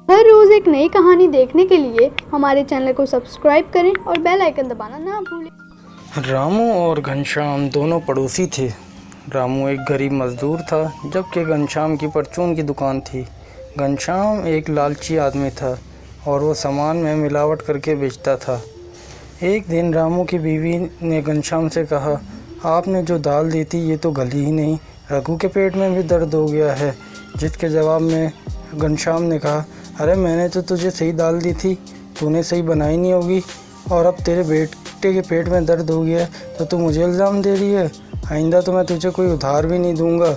हर रोज़ एक नई कहानी देखने के लिए हमारे चैनल को सब्सक्राइब करें और बेल आइकन दबाना ना भूलें। रामू और घनश्याम दोनों पड़ोसी थे। रामू एक गरीब मज़दूर था, जबकि घनश्याम की परचून की दुकान थी। घनश्याम एक लालची आदमी था और वो सामान में मिलावट करके बेचता था। एक दिन रामू की बीवी ने घनश्याम से कहा, आपने जो दाल दी थी ये तो गली ही नहीं, रघु के पेट में भी दर्द हो गया है। जिसके जवाब में घनश्याम ने कहा, अरे मैंने तो तुझे सही दाल दी थी, तूने सही बनाई नहीं होगी और अब तेरे बेटे के पेट में दर्द हो गया है तो तू मुझे इल्ज़ाम दे रही है। आइंदा तो मैं तुझे कोई उधार भी नहीं दूंगा।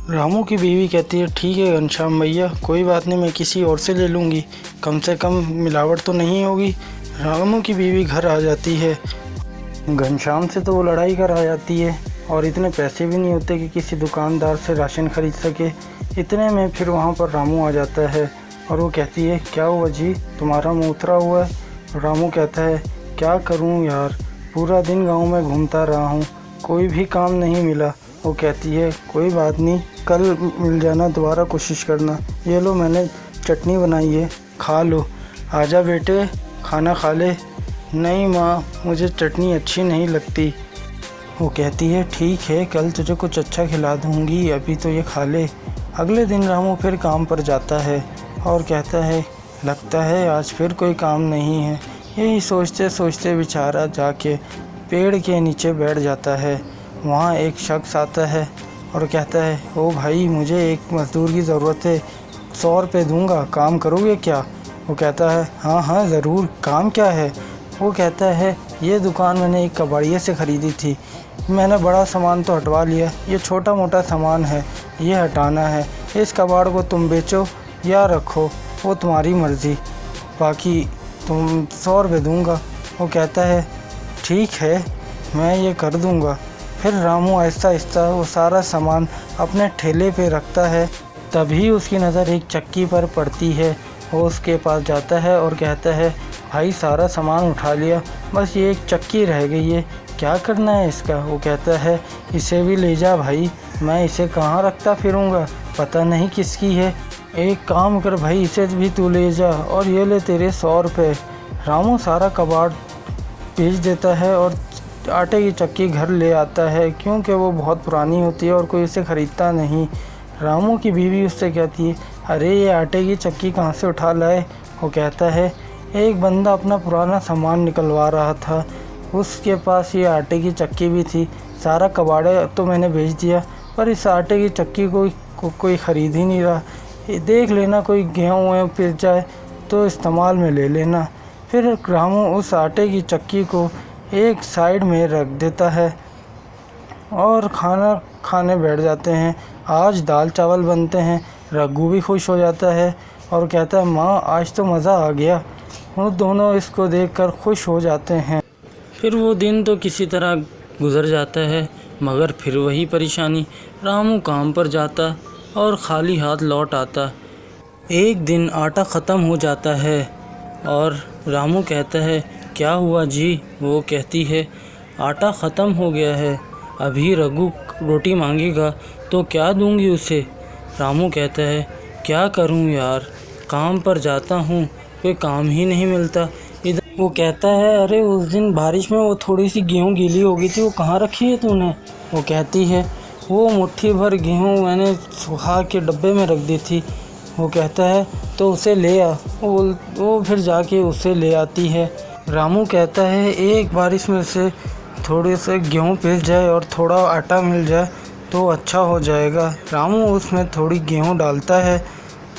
रामू की बीवी कहती है, ठीक है घनश्याम भैया, कोई बात नहीं, मैं किसी और से ले लूँगी, कम से कम मिलावट तो नहीं होगी। रामू की बीवी घर आ जाती है। घनश्याम से तो वो लड़ाई कर आ जाती है और इतने पैसे भी नहीं होते कि किसी दुकानदार से राशन खरीद सके। इतने में फिर वहाँ पर रामू आ जाता है और वो कहती है, क्या हुआ जी, तुम्हारा मुँह उतरा हुआ है। रामू कहता है, क्या करूँ यार, पूरा दिन गांव में घूमता रहा हूँ, कोई भी काम नहीं मिला। वो कहती है, कोई बात नहीं, कल मिल जाना, दोबारा कोशिश करना, ये लो मैंने चटनी बनाई है, खा लो। आजा बेटे, खाना खा ले। नहीं माँ, मुझे चटनी अच्छी नहीं लगती। वो कहती है, ठीक है, कल तुझे कुछ अच्छा खिला दूँगी, अभी तो ये खा ले। अगले दिन रामू फिर काम पर जाता है और कहता है, लगता है आज फिर कोई काम नहीं है। यही सोचते सोचते बेचारा जाके पेड़ के नीचे बैठ जाता है। वहाँ एक शख्स आता है और कहता है, ओ भाई, मुझे एक मज़दूर की ज़रूरत है, 100 रुपये दूँगा, काम करोगे क्या। वो कहता है, हाँ हाँ ज़रूर, काम क्या है। वो कहता है, ये दुकान मैंने एक कबाड़िए से ख़रीदी थी, मैंने बड़ा सामान तो हटवा लिया, ये छोटा मोटा सामान है, ये हटाना है। इस कबाड़ को तुम बेचो या रखो, वो तुम्हारी मर्ज़ी, बाकी तुम 100 रुपये दूँगा। वो कहता है, ठीक है, मैं ये कर दूँगा। फिर रामू आहिस्ता आहिस्ता वो सारा सामान अपने ठेले पे रखता है। तभी उसकी नज़र एक चक्की पर पड़ती है। वो उसके पास जाता है और कहता है, भाई सारा सामान उठा लिया, बस ये एक चक्की रह गई है, क्या करना है इसका। वो कहता है, इसे भी ले जा भाई, मैं इसे कहाँ रखता फिरूँगा, पता नहीं किसकी है। एक काम कर भाई, इसे भी तू ले जा और ये ले तेरे 100 रुपये। रामू सारा कबाड़ बेच देता है और आटे की चक्की घर ले आता है, क्योंकि वो बहुत पुरानी होती है और कोई इसे ख़रीदता नहीं। रामू की बीवी उससे कहती है, अरे ये आटे की चक्की कहाँ से उठा लाए। वो कहता है, एक बंदा अपना पुराना सामान निकलवा रहा था, उसके पास ये आटे की चक्की भी थी, सारा कबाड़े तो मैंने बेच दिया, पर इस आटे की चक्की को कोई ख़रीद ही नहीं रहा। देख लेना, कोई गेहूँ वेहूँ पिस जाए तो इस्तेमाल में ले लेना। फिर रामू उस आटे की चक्की को एक साइड में रख देता है और खाना खाने बैठ जाते हैं। आज दाल चावल बनते हैं। रघु भी खुश हो जाता है और कहता है, माँ आज तो मज़ा आ गया। वो दोनों इसको देखकर खुश हो जाते हैं। फिर वो दिन तो किसी तरह गुजर जाता है, मगर फिर वही परेशानी। रामू काम पर जाता और खाली हाथ लौट आता। एक दिन आटा ख़त्म हो जाता है और रामू कहता है, क्या हुआ जी। वो कहती है, आटा ख़त्म हो गया है, अभी रघु रोटी मांगेगा तो क्या दूंगी उसे। रामू कहता है, क्या करूं यार, काम पर जाता हूं, कोई काम ही नहीं मिलता। इधर वो कहता है, अरे उस दिन बारिश में वो थोड़ी सी गेहूं गीली हो गई थी, वो कहाँ रखी है तूने। वो कहती है, वो मुट्ठी भर गेहूं मैंने सुखा के डब्बे में रख दी थी। वो कहता है, तो उसे ले आ। वो फिर जाके उसे ले आती है। रामू कहता है, एक बारिश में से थोड़े से गेहूं पिस जाए और थोड़ा आटा मिल जाए तो अच्छा हो जाएगा। रामू उसमें थोड़ी गेहूं डालता है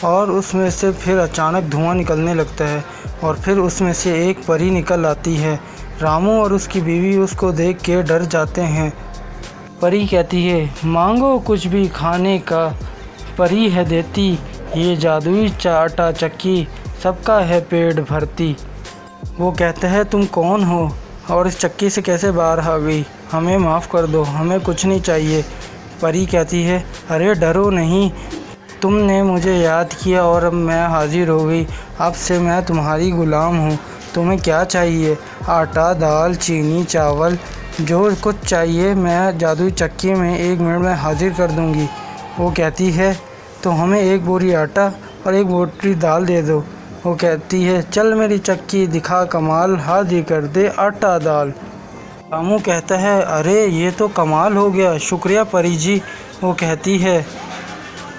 और उसमें से फिर अचानक धुआं निकलने लगता है और फिर उसमें से एक परी निकल आती है। रामू और उसकी बीवी उसको देख के डर जाते हैं। परी कहती है, मांगो कुछ भी खाने का, परी है देती, ये जादुई आटा चक्की सबका है पेट भरती। वो कहता है, तुम कौन हो और इस चक्की से कैसे बाहर आ गई, हमें माफ़ कर दो, हमें कुछ नहीं चाहिए। परी कहती है, अरे डरो नहीं, तुमने मुझे याद किया और अब मैं हाजिर हो गई, अब से मैं तुम्हारी ग़ुलाम हूँ। तुम्हें क्या चाहिए, आटा, दाल, चीनी, चावल, जो कुछ चाहिए मैं जादुई चक्की में 1 मिनट में हाजिर कर दूँगी। वो कहती है, तो हमें 1 बोरी आटा और एक बोटी दाल दे दो। वो कहती है, चल मेरी चक्की दिखा कमाल, हाज़िर कर दे आटा दाल। रामू कहता है, अरे ये तो कमाल हो गया, शुक्रिया परी जी। वो कहती है,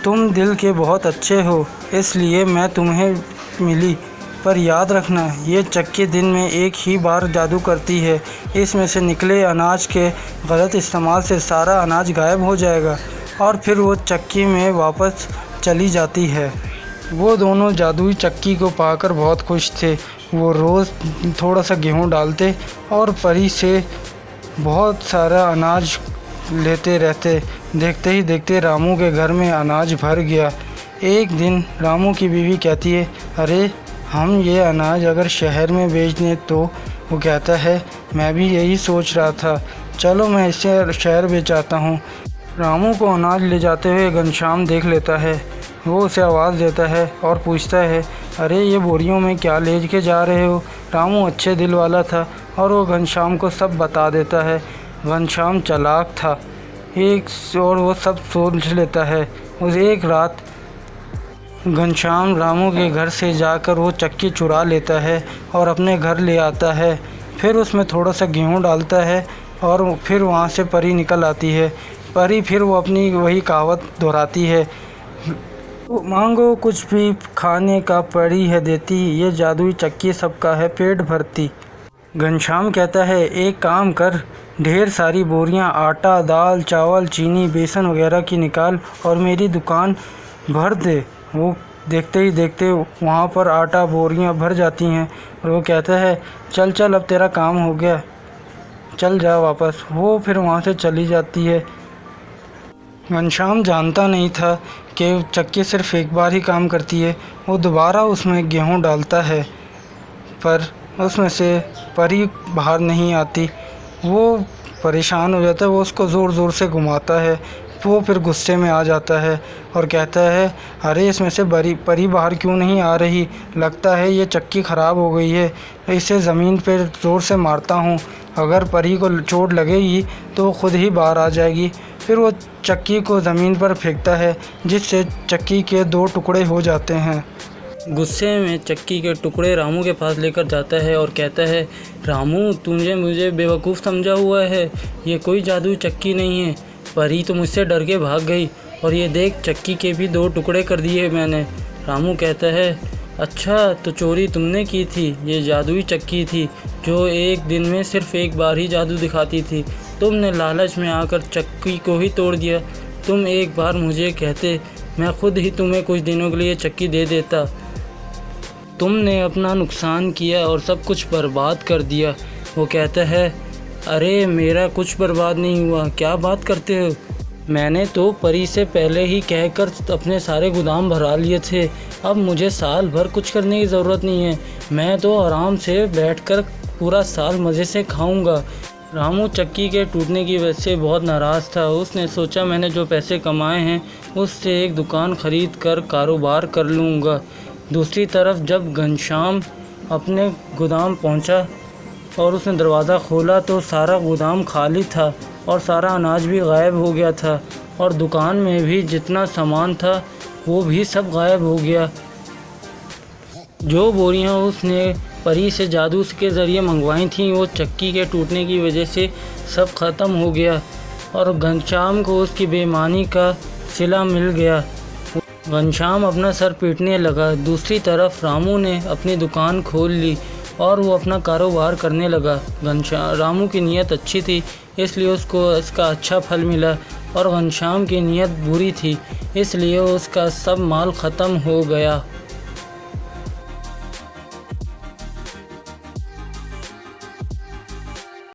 तुम दिल के बहुत अच्छे हो, इसलिए मैं तुम्हें मिली, पर याद रखना ये चक्की दिन में एक ही बार जादू करती है। इसमें से निकले अनाज के गलत इस्तेमाल से सारा अनाज गायब हो जाएगा और फिर वो चक्की में वापस चली जाती है। वो दोनों जादुई चक्की को पाकर बहुत खुश थे। वो रोज़ थोड़ा सा गेहूँ डालते और परी से बहुत सारा अनाज लेते रहते। देखते ही देखते रामू के घर में अनाज भर गया। एक दिन रामू की बीवी कहती है, अरे हम ये अनाज अगर शहर में बेच दें तो? वो कहता है, मैं भी यही सोच रहा था, चलो मैं इसे शहर बेचाता हूँ। रामू को अनाज ले जाते हुए घनश्याम देख लेता है। वो उसे आवाज़ देता है और पूछता है, अरे ये बोरियों में क्या ले के जा रहे हो? रामू अच्छे दिल वाला था और वो घनश्याम को सब बता देता है। घनश्याम चालाक था और वो सब सोच लेता है। उस एक रात घनश्याम रामू के घर से जाकर वो चक्की चुरा लेता है और अपने घर ले आता है। फिर उसमें थोड़ा सा गेहूँ डालता है और फिर वहाँ से परी निकल आती है। परी फिर वो अपनी वही कहावत दोहराती है, मांगो कुछ भी खाने का परी है देती, ये जादुई चक्की सबका है पेट भरती। घनश्याम कहता है, एक काम कर, ढेर सारी बोरियां आटा दाल चावल चीनी बेसन वगैरह की निकाल और मेरी दुकान भर दे। वो देखते ही देखते वहाँ पर आटा बोरियां भर जाती हैं और वो कहता है, चल चल अब तेरा काम हो गया, चल जा वापस। वो फिर वहाँ से चली जाती है। घनश्याम जानता नहीं था कि चक्की सिर्फ़ एक बार ही काम करती है। वो दोबारा उसमें गेहूँ डालता है पर उसमें से परी बाहर नहीं आती। वो परेशान हो जाता है, वो उसको ज़ोर ज़ोर से घुमाता है। वो फिर गुस्से में आ जाता है और कहता है, अरे इसमें से परी बाहर क्यों नहीं आ रही? लगता है ये चक्की ख़राब हो गई है, इसे ज़मीन पर ज़ोर से मारता हूँ, अगर परी को चोट लगेगी तो खुद ही बाहर आ जाएगी। फिर वो चक्की को ज़मीन पर फेंकता है जिससे चक्की के 2 टुकड़े हो जाते हैं। गुस्से में चक्की के टुकड़े रामू के पास लेकर जाता है और कहता है, रामू तुझे मुझे बेवकूफ़ समझा हुआ है, ये कोई जादुई चक्की नहीं है, परी तो मुझसे डर के भाग गई और ये देख चक्की के भी 2 टुकड़े कर दिए मैंने। रामू कहता है, अच्छा तो चोरी तुमने की थी, ये जादुई चक्की थी जो एक दिन में सिर्फ़ एक बार ही जादू दिखाती थी, तुमने लालच में आकर चक्की को ही तोड़ दिया। तुम एक बार मुझे कहते, मैं खुद ही तुम्हें कुछ दिनों के लिए चक्की दे देता। तुमने अपना नुकसान किया और सब कुछ बर्बाद कर दिया। वो कहता है, अरे मेरा कुछ बर्बाद नहीं हुआ, क्या बात करते हो? मैंने तो परी से पहले ही कहकर अपने सारे गोदाम भरा लिए थे, अब मुझे साल भर कुछ करने की ज़रूरत नहीं है, मैं तो आराम से बैठकर पूरा साल मज़े से खाऊंगा। रामू चक्की के टूटने की वजह से बहुत नाराज़ था। उसने सोचा, मैंने जो पैसे कमाए हैं उससे एक दुकान ख़रीद कर कारोबार कर लूँगा। दूसरी तरफ जब घनश्याम अपने गोदाम पहुँचा और उसने दरवाज़ा खोला तो सारा गोदाम खाली था और सारा अनाज भी गायब हो गया था और दुकान में भी जितना सामान था वो भी सब गायब हो गया। जो बोरियां उसने परी से जादू के ज़रिए मंगवाई थीं वो चक्की के टूटने की वजह से सब ख़त्म हो गया और घनश्याम को उसकी बेईमानी का सिला मिल गया। घनश्याम अपना सर पीटने लगा। दूसरी तरफ रामू ने अपनी दुकान खोल ली और वो अपना कारोबार करने लगा। रामू की नीयत अच्छी थी इसलिए उसको इसका अच्छा फल मिला और घनश्याम की नीयत बुरी थी इसलिए उसका सब माल ख़त्म हो गया।